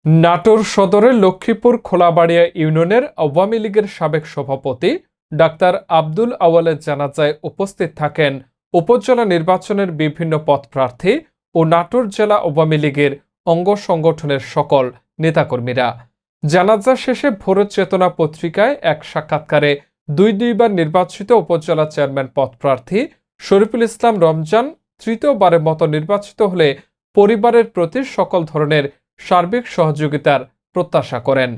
নাটোর সদরের লক্ষ্মীপুর খোলাবাড়িয়া ইউনিয়নের আওয়ামী লীগের সাবেক সভাপতি ডাক্তার আব্দুল আওয়ালের জানাজায় উপস্থিত থাকেন উপজেলা নির্বাচনের বিভিন্ন পদপ্রার্থী ও নাটোর জেলা আওয়ামী লীগের অঙ্গ সংগঠনের সকল নেতাকর্মীরা। জানাজা শেষে ভোরের চেতনা পত্রিকায় এক সাক্ষাৎকারে দুইবার নির্বাচিত উপজেলা চেয়ারম্যান পদপ্রার্থী শরীফুল ইসলাম রমজান তৃতীয়বারের মতো নির্বাচিত হলে পরিবারের প্রতি সকল ধরনের সার্বিক সহযোগিতার প্রত্যাশা করেন।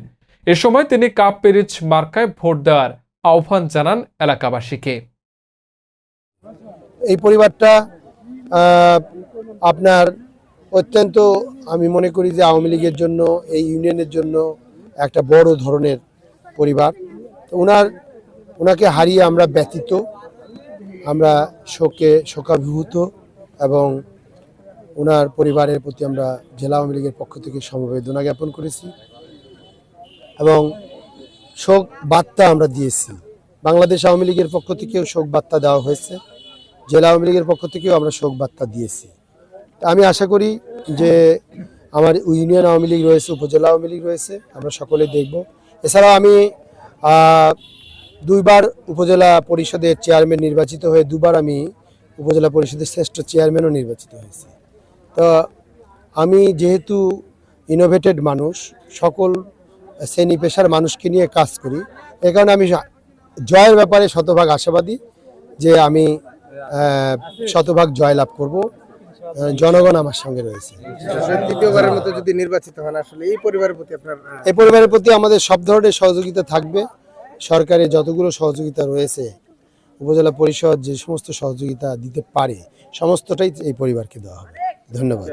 এ সময় তিনি কাপ পেরিচ মার্কায় ভোট দেওয়ার আহ্বান জানান এলাকাবাসীকে। এই পরিবারটা আপনার অত্যন্ত, আমি মনে করি যে আওয়ামী লীগের জন্য, এই ইউনিয়নের জন্য একটা বড় ধরনের পরিবার। ওনাকে হারিয়ে আমরা ব্যথিত, আমরা শোকাভিভূত এবং ওনার পরিবারের প্রতি আমরা জেলা আওয়ামী লীগের পক্ষ থেকে সমবেদনা জ্ঞাপন করেছি এবং শোক বার্তা আমরা দিয়েছি। বাংলাদেশ আওয়ামী লীগের পক্ষ থেকেও শোক বার্তা দেওয়া হয়েছে, জেলা আওয়ামী লীগের পক্ষ থেকেও আমরা শোক বার্তা দিয়েছি। আমি আশা করি যে আমার ইউনিয়ন আওয়ামী লীগ রয়েছে, উপজেলা আওয়ামী লীগ রয়েছে, আমরা সকলে দেখব। এছাড়াও আমি দুইবার উপজেলা পরিষদের চেয়ারম্যান নির্বাচিত হয়ে দুবার আমি উপজেলা পরিষদের শ্রেষ্ঠ চেয়ারম্যানও নির্বাচিত হয়েছি। তো আমি যেহেতু ইনোভেটেড মানুষ, সকল শ্রেণী পেশার মানুষকে নিয়ে কাজ করি, এ কারণে আমি জয়ের ব্যাপারে শতভাগ আশাবাদী যে আমি শতভাগ জয় লাভ করব। জনগণ আমার সঙ্গে রয়েছে। তৃতীয়বারের মতো যদি নির্বাচিত হন, আসলে এই পরিবারের প্রতি আমাদের সব ধরনের সহযোগিতা থাকবে। সরকারের যতগুলো সহযোগিতা রয়েছে, উপজেলা পরিষদ যে সমস্ত সহযোগিতা দিতে পারে, সমস্তটাই এই পরিবারকে দেওয়া হবে। ধন্যবাদ।